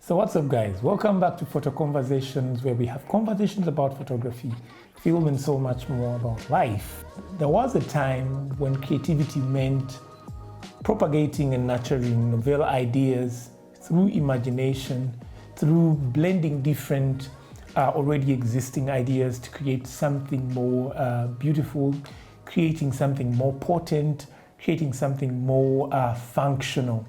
So what's up, guys? Welcome back to Photo Conversations, where we have conversations about photography, film, and so much more about life. There was a time when creativity meant propagating and nurturing novel ideas through imagination, through blending different already existing ideas to create something more beautiful, creating something more potent, creating something more functional.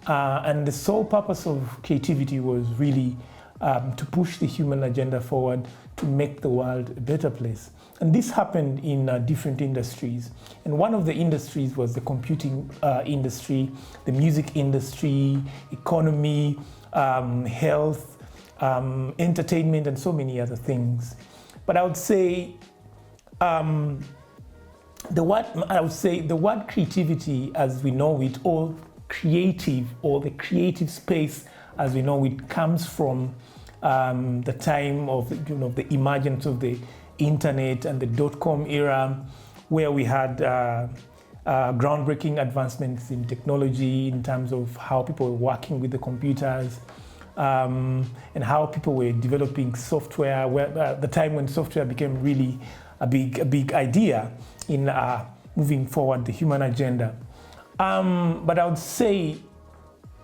And the sole purpose of creativity was really to push the human agenda forward, to make the world a better place. And this happened in different industries. And one of the industries was the computing industry, the music industry, economy, health, entertainment, and so many other things. But I would say the word creativity as we know it, or creative, or the creative space as we know it, comes from the time of the emergence of the internet and the dot-com era, where we had groundbreaking advancements in technology in terms of how people were working with the computers, and how people were developing software, the time when software became really a big idea in moving forward the human agenda. But I would say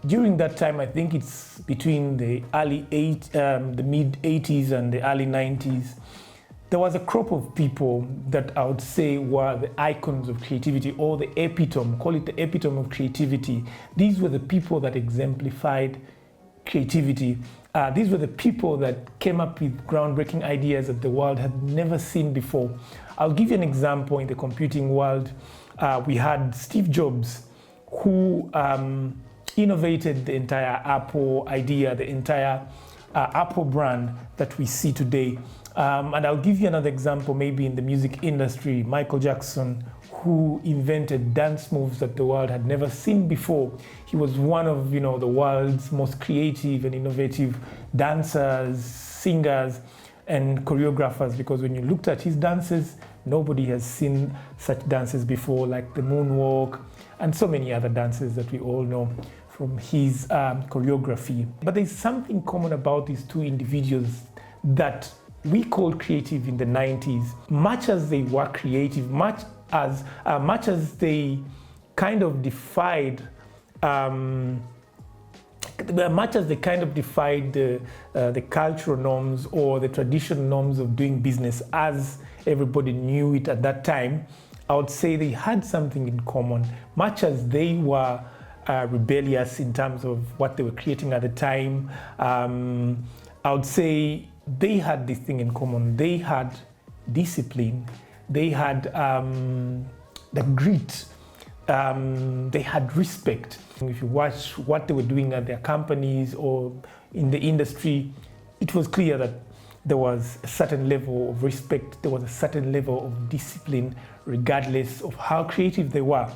during that time, I think it's between the mid 80s and the early 90s, there was a crop of people that I would say were the icons of creativity, or the epitome, call it the epitome of creativity. These were the people that exemplified creativity. These were the people that came up with groundbreaking ideas that the world had never seen before. I'll give you an example. In the computing world, we had Steve Jobs, who innovated the entire Apple idea, the entire Apple brand that we see today. And I'll give you another example, maybe in the music industry, Michael Jackson, who invented dance moves that the world had never seen before. He was one of the world's most creative and innovative dancers, singers, and choreographers, because when you looked at his dances, nobody has seen such dances before, like the moonwalk and so many other dances that we all know from his choreography. But there's something common about these two individuals that we called creative in the 90s. Much as they were creative, much as they kind of defied the cultural norms or the traditional norms of doing business as everybody knew it at that time, I would say they had something in common. Much as they were rebellious in terms of what they were creating at the time, I would say they had this thing in common. They had discipline, they had the grit, they had respect. If you watch what they were doing at their companies or in the industry, it was clear that there was a certain level of respect, there was a certain level of discipline, regardless of how creative they were.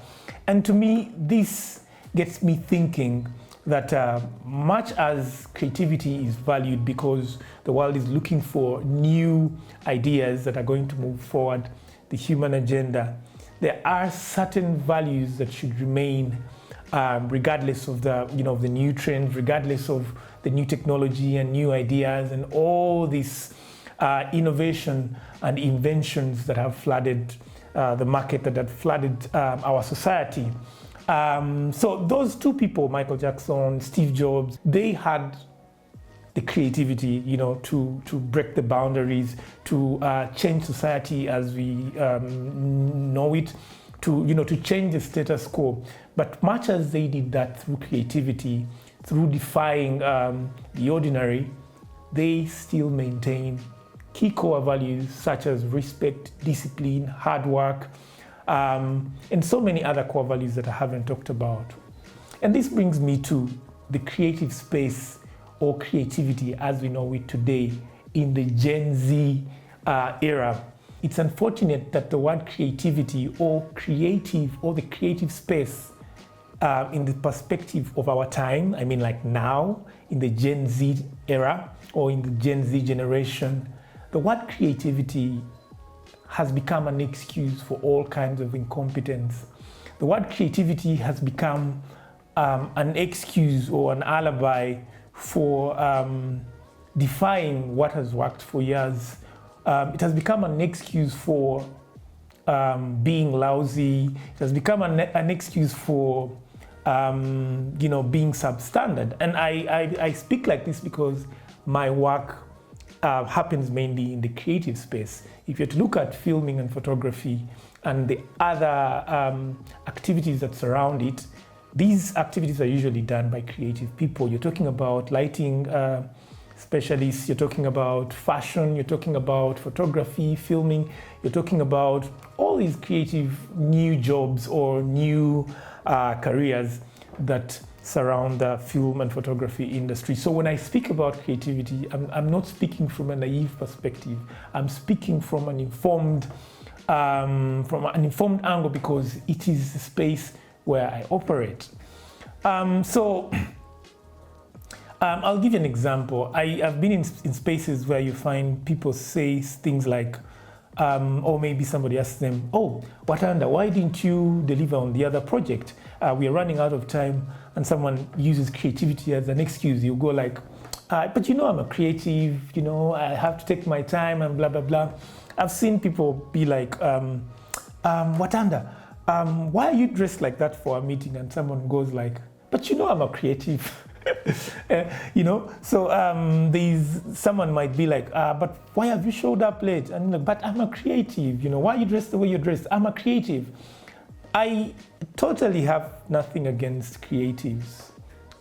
And to me, this gets me thinking that much as creativity is valued because the world is looking for new ideas that are going to move forward the human agenda, there are certain values that should remain regardless of the new trends, regardless of the new technology and new ideas and all these innovation and inventions that have flooded the market, that have flooded our society. So those two people, Michael Jackson, Steve Jobs, they had the creativity, to break the boundaries, to change society as we know it, to change the status quo. But much as they did that through creativity, through defying the ordinary, they still maintain key core values such as respect, discipline, hard work, and so many other core values that I haven't talked about. And this brings me to the creative space, or creativity as we know it today in the Gen Z era. It's unfortunate that the word creativity or creative or the creative space in the perspective of our time, I mean like now in the Gen Z era or in the Gen Z generation, the word creativity has become an excuse for all kinds of incompetence. The word creativity has become an excuse or an alibi for defying what has worked for years. It has become an excuse for being lousy. It has become an excuse for being substandard. And I speak like this because my work happens mainly in the creative space. If you're to look at filming and photography and the other activities that surround it, these activities are usually done by creative people. You're talking about lighting specialists, you're talking about fashion, you're talking about photography, filming, you're talking about all these creative new jobs or new careers that surround the film and photography industry. So when I speak about creativity, I'm not speaking from a naive perspective. I'm speaking from an informed angle because it is the space where I operate. I'll give you an example. I've been in spaces where you find people say things like, or maybe somebody asks them, "Oh, Watanda, why didn't you deliver on the other project? We are running out of time." And someone uses creativity as an excuse. You go like, "But I'm a creative, I have to take my time and blah, blah, blah." I've seen people be like, "Watanda, why are you dressed like that for a meeting?" And someone goes like, "But I'm a creative." So someone might be like, "But why have you showed up late?" And like, "But I'm a creative, why are you dressed the way you're dressed? I'm a creative." I totally have nothing against creatives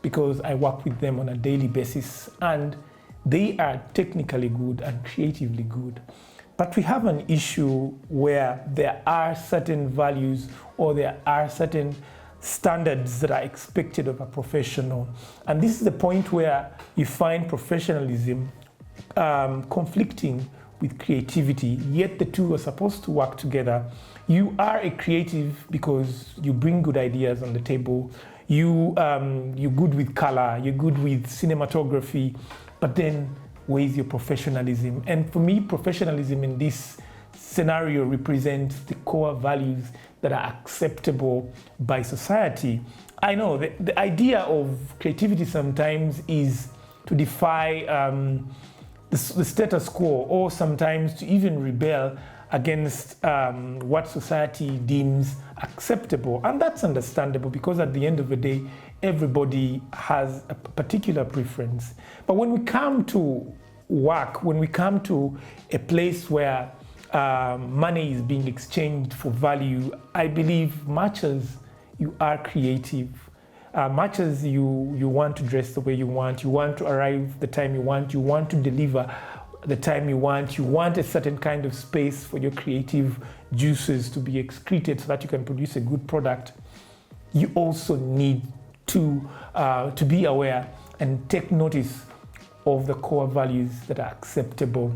because I work with them on a daily basis and they are technically good and creatively good. But we have an issue where there are certain values or there are certain standards that are expected of a professional. And this is the point where you find professionalism conflicting with creativity, yet the two are supposed to work together. You are a creative because you bring good ideas on the table. You're good with color, you're good with cinematography, but then where's your professionalism? And for me, professionalism in this scenario represents the core values that are acceptable by society. I know the idea of creativity sometimes is to defy the status quo, or sometimes to even rebel against what society deems acceptable. And that's understandable because at the end of the day, everybody has a particular preference. But when we come to work, when we come to a place where money is being exchanged for value, I believe much as you are creative, much as you want to dress the way you want to arrive the time you want to deliver the time you want a certain kind of space for your creative juices to be excreted so that you can produce a good product, you also need to be aware and take notice of the core values that are acceptable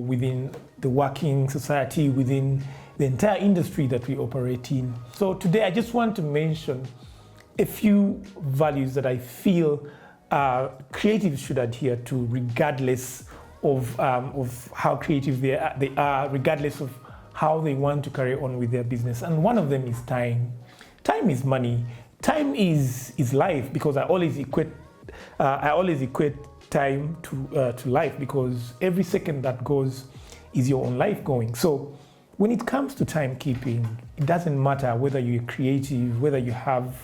within the working society, within the entire industry that we operate in. So today I just want to mention a few values that I feel creatives should adhere to, regardless of how creative they are, regardless of how they want to carry on with their business. And one of them is time. Time is money. Time is life, because I always equate time to life, because every second that goes is your own life going. So when it comes to timekeeping, it doesn't matter whether you're creative, whether you have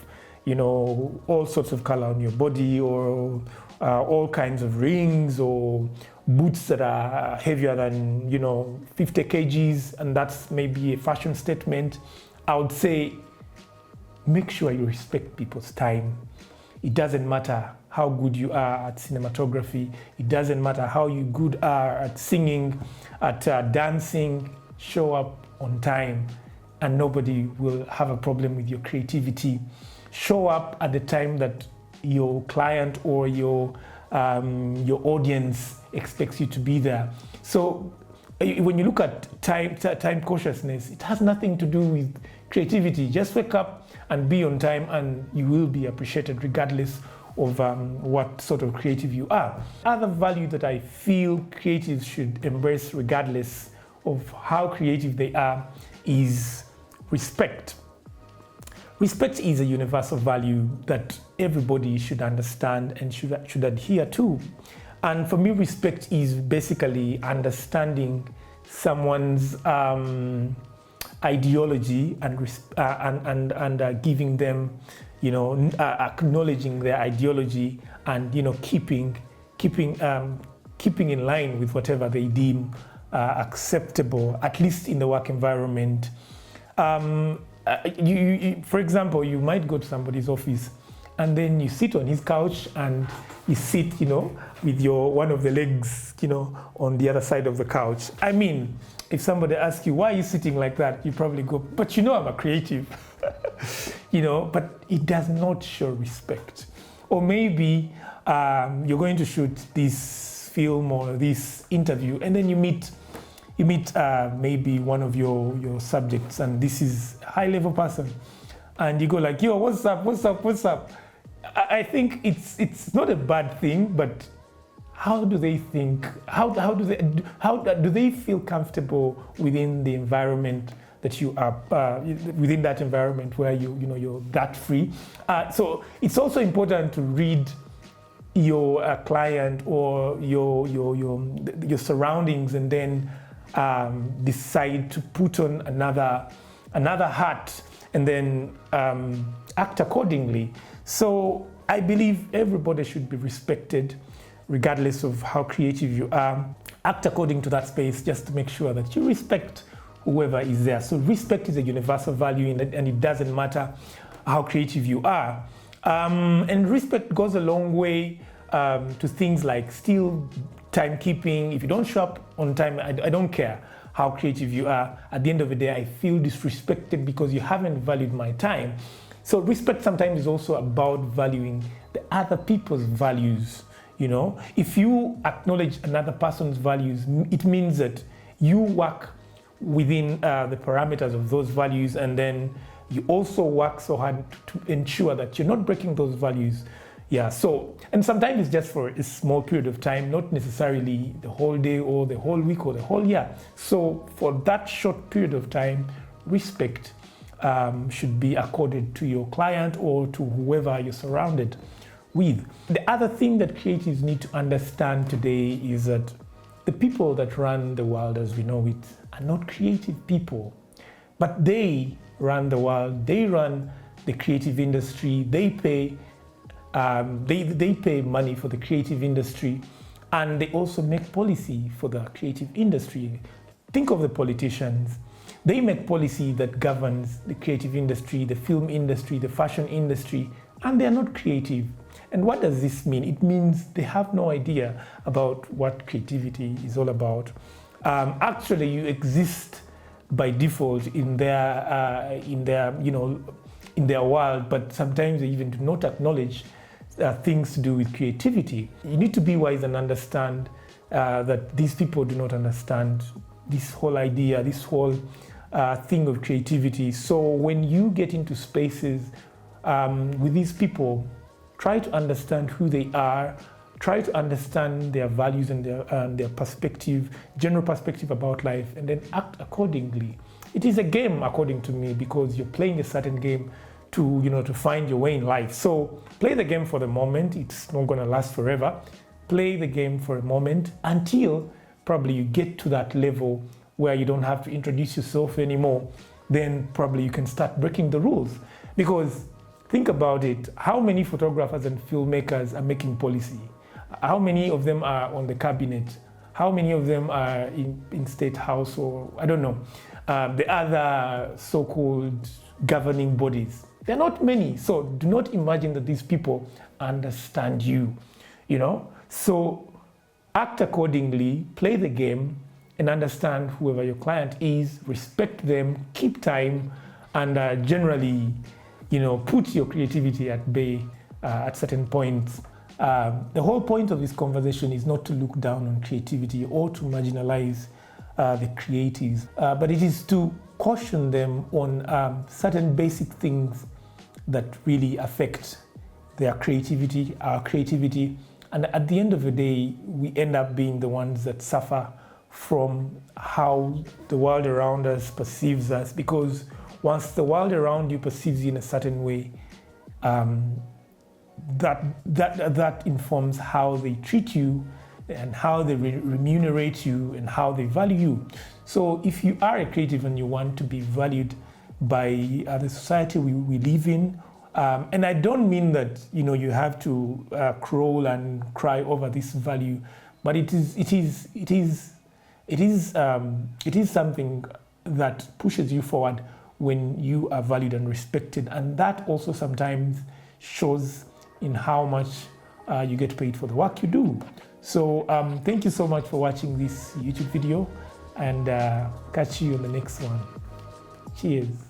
all sorts of color on your body, or all kinds of rings, or boots that are heavier than 50 kgs, and that's maybe a fashion statement. I would say make sure you respect people's time. It doesn't matter how good you are at cinematography. It doesn't matter how good are at singing, at dancing. Show up on time and nobody will have a problem with your creativity. Show up at the time that your client or your audience expects you to be there. So when you look at time cautiousness, it has nothing to do with creativity. Just wake up and be on time and you will be appreciated regardless of what sort of creative you are. Other value that I feel creatives should embrace regardless of how creative they are is respect. Respect is a universal value that everybody should understand and should adhere to. And for me, respect is basically understanding someone's ideology and giving them, acknowledging their ideology and keeping in line with whatever they deem acceptable, at least in the work environment. For example, you might go to somebody's office and then you sit on his couch and you sit, with one of the legs, on the other side of the couch. I mean, if somebody asks you, why are you sitting like that? You probably go, but I'm a creative, but it does not show respect. Or maybe you're going to shoot this film or this interview, and then you meet maybe one of your subjects, and this is a high-level person, and you go like, yo, what's up? I think it's not a bad thing, but how do they think? How do they feel comfortable within the environment that you are within that environment where you're that free? So it's also important to read your client or your surroundings, and then decide to put on another hat and then act accordingly. So I believe everybody should be respected regardless of how creative you are. Act according to that space, just to make sure that you respect whoever is there. So respect is a universal value, and it doesn't matter how creative you are. And respect goes a long way to things like still timekeeping. If you don't show up on time, I don't care how creative you are. At the end of the day, I feel disrespected because you haven't valued my time. So respect sometimes is also about valuing the other people's values. If you acknowledge another person's values, it means that you work within the parameters of those values, and then you also work so hard to ensure that you're not breaking those values. Yeah, so, and sometimes it's just for a small period of time, not necessarily the whole day or the whole week or the whole year. So for that short period of time, respect should be accorded to your client or to whoever you're surrounded with. The other thing that creatives need to understand today is that the people that run the world as we know it are not creative people, but they run the world, they run the creative industry, they pay money for the creative industry, and they also make policy for the creative industry. Think of the politicians. They make policy that governs the creative industry, the film industry, the fashion industry, and they're not creative. And what does this mean? It means they have no idea about what creativity is all about. Actually, you exist by default in their world, but sometimes they even do not acknowledge things to do with creativity. You need to be wise and understand that these people do not understand this whole idea, this whole thing of creativity. So when you get into spaces with these people, try to understand who they are, try to understand their values and their perspective, general perspective about life, and then act accordingly. It is a game, according to me, because you're playing a certain game to find your way in life. So play the game for the moment. It's not going to last forever. Play the game for a moment until probably you get to that level where you don't have to introduce yourself anymore. Then probably you can start breaking the rules. Because think about it, how many photographers and filmmakers are making policy? How many of them are on the cabinet? How many of them are in State House, or I don't know, the other so-called governing bodies? They're not many. So do not imagine that these people understand you, So act accordingly, play the game, and understand whoever your client is, respect them, keep time, and generally, put your creativity at bay at certain points. The whole point of this conversation is not to look down on creativity or to marginalize the creatives, but it is to caution them on certain basic things that really affect their creativity, our creativity. And at the end of the day, we end up being the ones that suffer from how the world around us perceives us, because once the world around you perceives you in a certain way, that informs how they treat you and how they remunerate you and how they value you. So if you are a creative and you want to be valued by the society we live in, and I don't mean that you have to crawl and cry over this value, but it is something that pushes you forward when you are valued and respected, and that also sometimes shows in how much you get paid for the work you do. So thank you so much for watching this YouTube video, and catch you on the next one. Cheers.